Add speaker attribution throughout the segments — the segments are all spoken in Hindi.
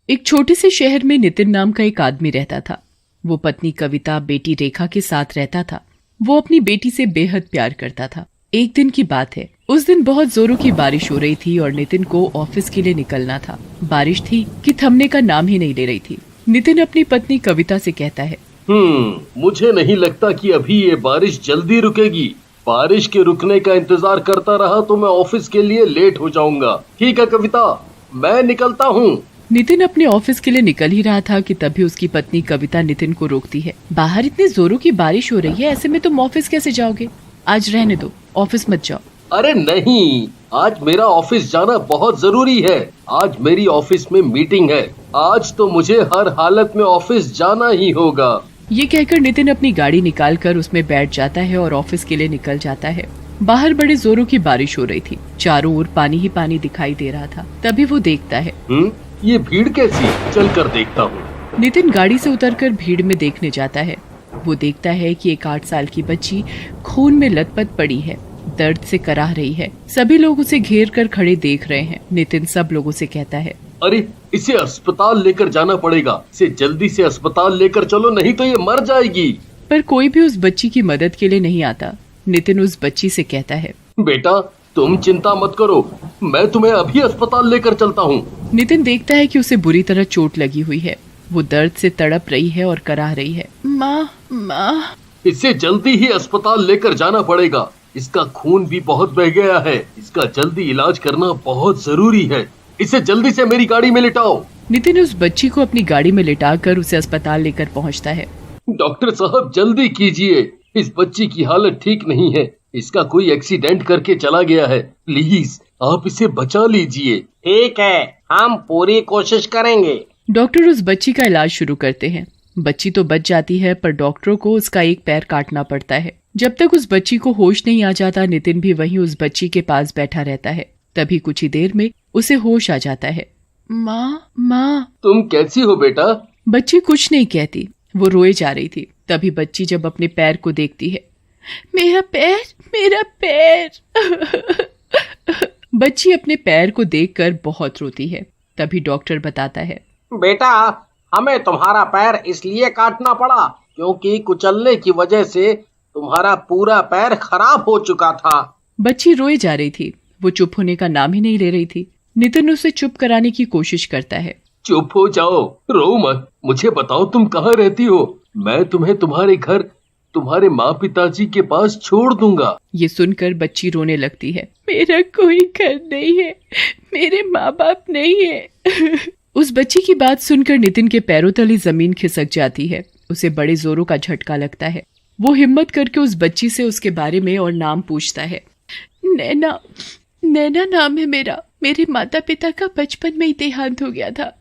Speaker 1: एक छोटे से शहर में नितिन नाम का एक आदमी रहता था। वो पत्नी कविता, बेटी रेखा के साथ रहता था। वो अपनी बेटी से बेहद प्यार करता था। एक दिन की बात है, उस दिन बहुत जोरों की बारिश हो रही थी और नितिन को ऑफिस के लिए निकलना था। बारिश थी कि थमने का नाम ही नहीं ले रही थी। नितिन अपनी पत्नी कविता से कहता है,
Speaker 2: मुझे नहीं लगता कि अभी ये बारिश जल्दी रुकेगी। बारिश के रुकने का इंतजार करता रहा तो मैं ऑफिस के लिए लेट हो जाऊंगा। ठीक है कविता, मैं निकलता हूँ।
Speaker 1: नितिन अपने ऑफिस के लिए निकल ही रहा था कि तभी उसकी पत्नी कविता नितिन को रोकती है। बाहर इतनी जोरों की बारिश हो रही है, ऐसे में तुम ऑफिस कैसे जाओगे? आज रहने दो, ऑफिस मत जाओ।
Speaker 2: अरे नहीं, आज मेरा ऑफिस जाना बहुत जरूरी है। आज मेरी ऑफिस में मीटिंग है। आज तो मुझे हर हालत में ऑफिस जाना ही होगा।
Speaker 1: ये कहकर नितिन अपनी गाड़ी निकालकर उसमें बैठ जाता है और ऑफिस के लिए निकल जाता है। बाहर बड़े जोरों की बारिश हो रही थी। चारों ओर पानी ही पानी दिखाई दे रहा था। तभी वो देखता है,
Speaker 2: ये भीड़ कैसी? चल कर देखता हूँ।
Speaker 1: नितिन गाड़ी से उतरकर भीड़ में देखने जाता है। वो देखता है कि एक 8 साल की बच्ची खून में लथपथ पड़ी है, दर्द से कराह रही है। सभी लोग उसे घेर कर खड़े देख रहे हैं। नितिन सब लोगों से कहता है,
Speaker 2: अरे इसे अस्पताल लेकर जाना पड़ेगा। इसे जल्दी से अस्पताल लेकर चलो, नहीं तो ये मर जाएगी।
Speaker 1: पर कोई भी उस बच्ची की मदद के लिए नहीं आता। नितिन उस बच्ची से कहता है,
Speaker 2: बेटा तुम चिंता मत करो, मैं तुम्हें अभी अस्पताल लेकर चलता हूँ।
Speaker 1: नितिन देखता है कि उसे बुरी तरह चोट लगी हुई है। वो दर्द से तड़प रही है और कराह रही है, माँ माँ।
Speaker 2: इसे जल्दी ही अस्पताल लेकर जाना पड़ेगा। इसका खून भी बहुत बह गया है। इसका जल्दी इलाज करना बहुत जरूरी है। इसे जल्दी से मेरी गाड़ी में लिटाओ।
Speaker 1: नितिन उस बच्ची को अपनी गाड़ी में लिटाकर उसे अस्पताल लेकर पहुंचता है।
Speaker 2: डॉक्टर साहब जल्दी कीजिए, इस बच्ची की हालत ठीक नहीं है। इसका कोई एक्सीडेंट करके चला गया है। प्लीज आप इसे बचा लीजिए।
Speaker 3: ठीक है, हम पूरी कोशिश करेंगे।
Speaker 1: डॉक्टर उस बच्ची का इलाज शुरू करते हैं। बच्ची तो बच जाती है, पर डॉक्टरों को उसका एक पैर काटना पड़ता है। जब तक उस बच्ची को होश नहीं आ जाता, नितिन भी वहीं उस बच्ची के पास बैठा रहता है। तभी कुछ ही देर में उसे होश आ जाता है। माँ माँ।
Speaker 2: तुम कैसी हो बेटा?
Speaker 1: बच्ची कुछ नहीं कहती, वो रोए जा रही थी। तभी बच्ची जब अपने पैर को देखती है, मेरा पैर, मेरा पैर। बच्ची अपने पैर को देखकर बहुत रोती है। तभी डॉक्टर बताता है,
Speaker 3: बेटा हमें तुम्हारा पैर इसलिए काटना पड़ा क्योंकि कुचलने की वजह से तुम्हारा पूरा पैर खराब हो चुका था।
Speaker 1: बच्ची रोए जा रही थी। वो चुप होने का नाम ही नहीं ले रही थी। नितिन उसे चुप कराने की कोशिश करता है।
Speaker 2: चुप हो जाओ, रो मत। मुझे बताओ तुम कहाँ रहती हो? मैं तुम्हें तुम्हारे घर, तुम्हारे माँ पिताजी के पास छोड़ दूंगा।
Speaker 1: ये सुनकर बच्ची रोने लगती है, मेरा कोई घर नहीं है, मेरे माँ बाप नहीं है। उस बच्ची की बात सुनकर नितिन के पैरों तले जमीन खिसक जाती है। उसे बड़े जोरों का झटका लगता है। वो हिम्मत करके उस बच्ची से उसके बारे में और नाम पूछता है। नैना, नैना नाम है मेरा। मेरे माता पिता का बचपन में ही देहांत हो गया था।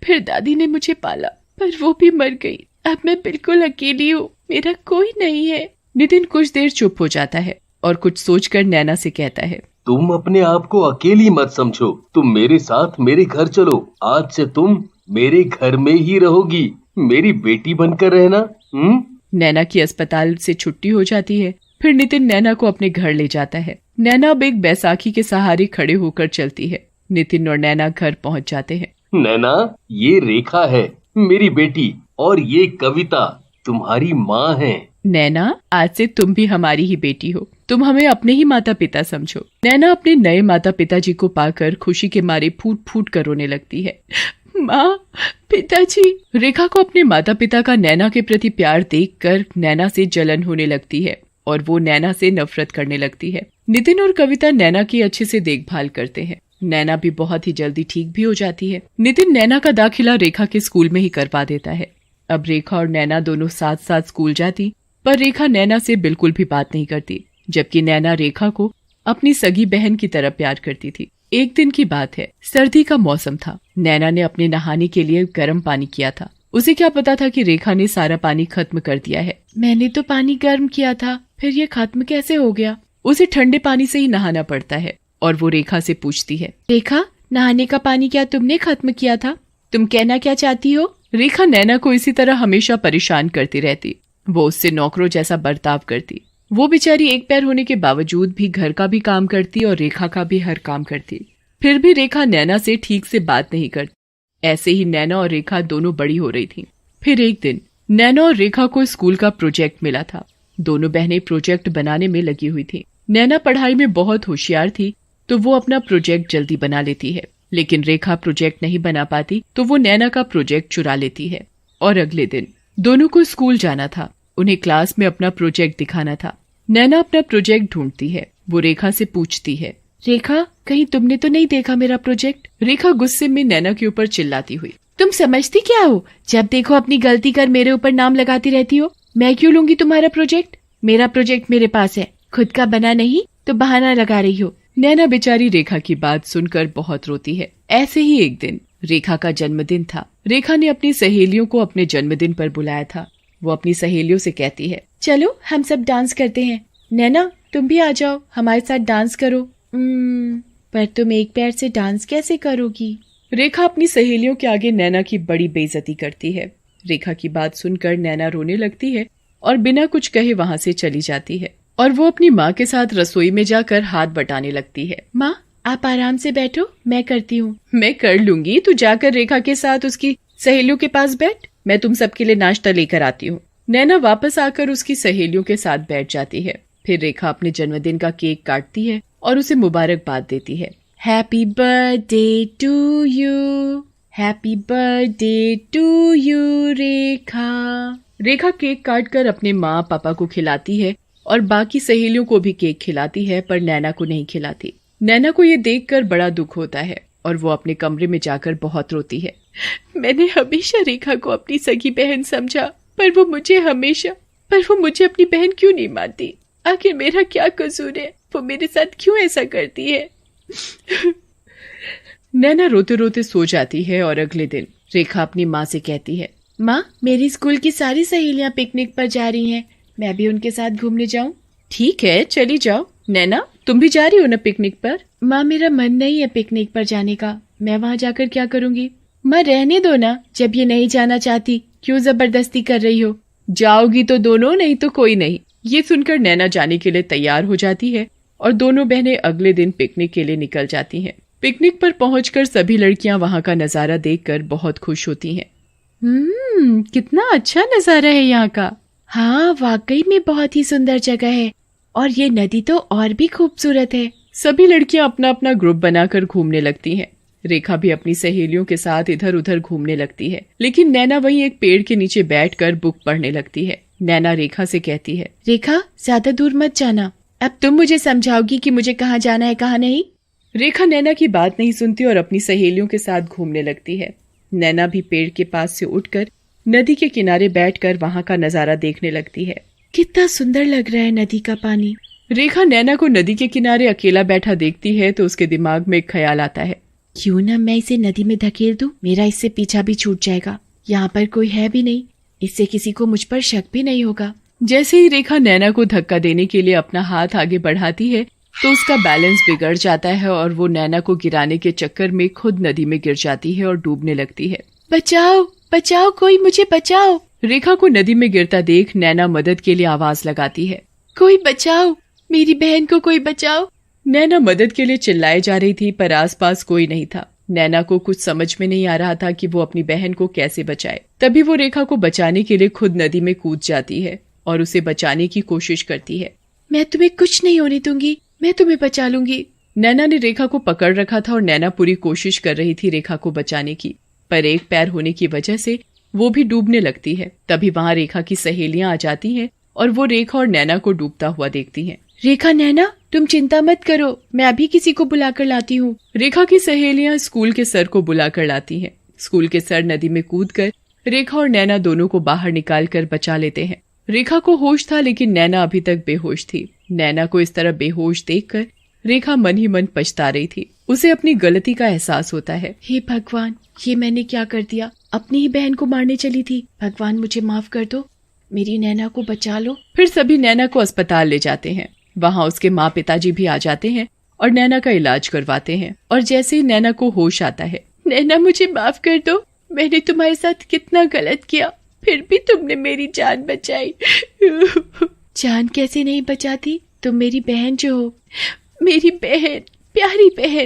Speaker 1: फिर दादी ने मुझे पाला, पर वो भी मर गई। अब मैं बिल्कुल अकेली हूँ, मेरा कोई नहीं है। नितिन कुछ देर चुप हो जाता है और कुछ सोचकर नैना से कहता है,
Speaker 2: तुम अपने आप को अकेली मत समझो। तुम मेरे साथ मेरे घर चलो। आज से तुम मेरे घर में ही रहोगी। मेरी बेटी बनकर रहना।
Speaker 1: नैना की अस्पताल से छुट्टी हो जाती है। फिर नितिन नैना को अपने घर ले जाता है। नैना अब एक बैसाखी के सहारे खड़े होकर चलती है। नितिन और नैना घर पहुंच जाते हैं।
Speaker 2: नैना, ये रेखा है मेरी बेटी, और ये कविता तुम्हारी माँ है।
Speaker 1: नैना, आज से तुम भी हमारी ही बेटी हो। तुम हमें अपने ही माता पिता समझो। नैना अपने नए माता पिताजी को पाकर खुशी के मारे फूट फूट कर रोने लगती है। माँ, पिताजी। रेखा को अपने माता पिता का नैना के प्रति प्यार देखकर नैना से जलन होने लगती है और वो नैना से नफरत करने लगती है। नितिन और कविता नैना की अच्छे से देखभाल करते हैं। नैना भी बहुत ही जल्दी ठीक भी हो जाती है। नितिन नैना का दाखिला रेखा के स्कूल में ही करवा देता है। अब रेखा और नैना दोनों साथ साथ स्कूल जाती, पर रेखा नैना से बिल्कुल भी बात नहीं करती, जबकि नैना रेखा को अपनी सगी बहन की तरह प्यार करती थी। एक दिन की बात है, सर्दी का मौसम था। नैना ने अपने नहाने के लिए गर्म पानी किया था। उसे क्या पता था कि रेखा ने सारा पानी खत्म कर दिया है। मैंने तो पानी गर्म किया था, फिर ये खत्म कैसे हो गया? उसे ठंडे पानी से ही नहाना पड़ता है और वो रेखा से पूछती है, रेखा, नहाने का पानी क्या तुमने खत्म किया था? तुम कहना क्या चाहती हो? रेखा नैना को इसी तरह हमेशा परेशान करती रहती। वो उससे नौकरों जैसा बर्ताव करती। वो बेचारी एक पैर होने के बावजूद भी घर का भी काम करती और रेखा का भी हर काम करती। फिर भी रेखा नैना से ठीक से बात नहीं करती। ऐसे ही नैना और रेखा दोनों बड़ी हो रही थीं। फिर एक दिन नैना और रेखा को स्कूल का प्रोजेक्ट मिला था। दोनों बहनें प्रोजेक्ट बनाने में लगी हुई थी। नैना पढ़ाई में बहुत होशियार थी तो वो अपना प्रोजेक्ट जल्दी बना लेती है, लेकिन रेखा प्रोजेक्ट नहीं बना पाती तो वो नैना का प्रोजेक्ट चुरा लेती है। और अगले दिन दोनों को स्कूल जाना था। उन्हें क्लास में अपना प्रोजेक्ट दिखाना था। नैना अपना प्रोजेक्ट ढूंढती है। वो रेखा से पूछती है, रेखा कहीं तुमने तो नहीं देखा मेरा प्रोजेक्ट? रेखा गुस्से में नैना के ऊपर चिल्लाती हुई, तुम समझती क्या हो? जब देखो अपनी गलती कर मेरे ऊपर नाम लगाती रहती हो। मैं क्यों लूंगी तुम्हारा प्रोजेक्ट? मेरा प्रोजेक्ट मेरे पास है, खुद का बना नहीं तो बहाना लगा रही हो। नैना बेचारी रेखा की बात सुनकर बहुत रोती है। ऐसे ही एक दिन रेखा का जन्मदिन था। रेखा ने अपनी सहेलियों को अपने जन्मदिन पर बुलाया था। वो अपनी सहेलियों से कहती है, चलो हम सब डांस करते हैं। नैना तुम भी आ जाओ, हमारे साथ डांस करो। पर तुम एक पैर से डांस कैसे करोगी? रेखा अपनी सहेलियों के आगे नैना की बड़ी बेइज्जती करती है। रेखा की बात सुनकर नैना रोने लगती है और बिना कुछ कहे वहाँ से चली जाती है। और वो अपनी माँ के साथ रसोई में जाकर हाथ बटाने लगती है। माँ आप आराम से बैठो, मैं करती हूँ। मैं कर लूंगी, तू जाकर रेखा के साथ उसकी सहेलियों के पास बैठ, मैं तुम सबके लिए नाश्ता लेकर आती हूँ। नैना वापस आकर उसकी सहेलियों के साथ बैठ जाती है। फिर रेखा अपने जन्मदिन का केक काटती है और उसे मुबारकबाद देती है। Happy birthday to you, happy birthday to you Rekha. Rekha cake काटकर अपने माँ पापा को खिलाती है और बाकी सहेलियों को भी केक खिलाती है, पर नैना को नहीं खिलाती। नैना को ये देखकर बड़ा दुख होता है और वो अपने कमरे में जाकर बहुत रोती है। मैंने हमेशा रेखा को अपनी सगी बहन समझा, पर वो मुझे अपनी बहन क्यों नहीं मानती? आखिर मेरा क्या कसूर है? वो मेरे साथ क्यों ऐसा करती है? नैना रोते रोते सो जाती है और अगले दिन रेखा अपनी माँ से कहती है, माँ मेरी स्कूल की सारी सहेलियाँ पिकनिक पर जा रही हैं, मैं भी उनके साथ घूमने जाऊँ? ठीक है चली जाओ। नैना तुम भी जा रही हो ना पिकनिक पर? माँ मेरा मन नहीं है पिकनिक पर जाने का, मैं वहाँ जाकर क्या करूँगी? माँ रहने दो ना, जब ये नहीं जाना चाहती क्यों जबरदस्ती कर रही हो? जाओगी तो दोनों, नहीं तो कोई नहीं। ये सुनकर नैना जाने के लिए तैयार हो जाती है और दोनों बहनें अगले दिन पिकनिक के लिए निकल जाती हैं। पिकनिक पर पहुंचकर सभी लड़कियां वहां का नजारा देखकर बहुत खुश होती हैं। कितना अच्छा नजारा है यहाँ का। हाँ वाकई में बहुत ही सुंदर जगह है और ये नदी तो और भी खूबसूरत है। सभी लड़कियां अपना अपना ग्रुप बनाकर घूमने लगती हैं। रेखा भी अपनी सहेलियों के साथ इधर उधर घूमने लगती है, लेकिन नैना वहीं एक पेड़ के नीचे बैठकर बुक पढ़ने लगती है। नैना रेखा से कहती है, रेखा ज्यादा दूर मत जाना, अब तुम मुझे समझाओगी कि मुझे कहाँ जाना है कहाँ नहीं। रेखा नैना की बात नहीं सुनती और अपनी सहेलियों के साथ घूमने लगती है। नैना भी पेड़ के पास से उठकर नदी के किनारे बैठकर वहाँ का नजारा देखने लगती है। कितना सुंदर लग रहा है नदी का पानी। रेखा नैना को नदी के किनारे अकेला बैठा देखती है तो उसके दिमाग में एक ख्याल आता है, क्यों ना मैं इसे नदी में धकेल दूं, मेरा इससे पीछा भी छूट जाएगा। यहाँ पर कोई है भी नहीं, इससे किसी को मुझ पर शक भी नहीं होगा। जैसे ही रेखा नैना को धक्का देने के लिए अपना हाथ आगे बढ़ाती है तो उसका बैलेंस बिगड़ जाता है और वो नैना को गिराने के चक्कर में खुद नदी में गिर जाती है और डूबने लगती है। बचाओ बचाओ, कोई मुझे बचाओ। रेखा को नदी में गिरता देख नैना मदद के लिए आवाज लगाती है, कोई बचाओ, मेरी बहन को कोई बचाओ। नैना मदद के लिए चिल्लाए जा रही थी पर आसपास कोई नहीं था। नैना को कुछ समझ में नहीं आ रहा था कि वो अपनी बहन को कैसे बचाए। तभी वो रेखा को बचाने के लिए खुद नदी में कूद जाती है और उसे बचाने की कोशिश करती है। मैं तुम्हें कुछ नहीं होने दूंगी, मैं तुम्हें बचा लूंगी। नैना ने रेखा को पकड़ रखा था और नैना पूरी कोशिश कर रही थी रेखा को बचाने की, पर एक पैर होने की वजह से वो भी डूबने लगती है। तभी वहाँ रेखा की सहेलियां आ जाती हैं और वो रेखा और नैना को डूबता हुआ देखती हैं। रेखा नैना तुम चिंता मत करो, मैं अभी किसी को बुलाकर लाती हूँ। रेखा की सहेलियां स्कूल के सर को बुलाकर लाती हैं। स्कूल के सर नदी में कूदकर रेखा और नैना दोनों को बाहर निकाल कर बचा लेते हैं। रेखा को होश था लेकिन नैना अभी तक बेहोश थी। नैना को इस तरह बेहोश देखकर रेखा मन ही मन पछता रही थी। उसे अपनी गलती का एहसास होता है। हे भगवान, ये मैंने क्या कर दिया, अपनी ही बहन को मारने चली थी। भगवान मुझे माफ कर दो, मेरी नैना को बचा लो। फिर सभी नैना को अस्पताल ले जाते हैं। वहाँ उसके माँ पिताजी भी आ जाते हैं और नैना का इलाज करवाते हैं। और जैसे ही नैना को होश आता है, नैना मुझे माफ कर दो, मैंने तुम्हारे साथ कितना गलत किया, फिर भी तुमने मेरी जान बचाई। जान कैसे नहीं बचाती, तुम मेरी बहन जो हो, मेरी बहन, प्यारी बहन।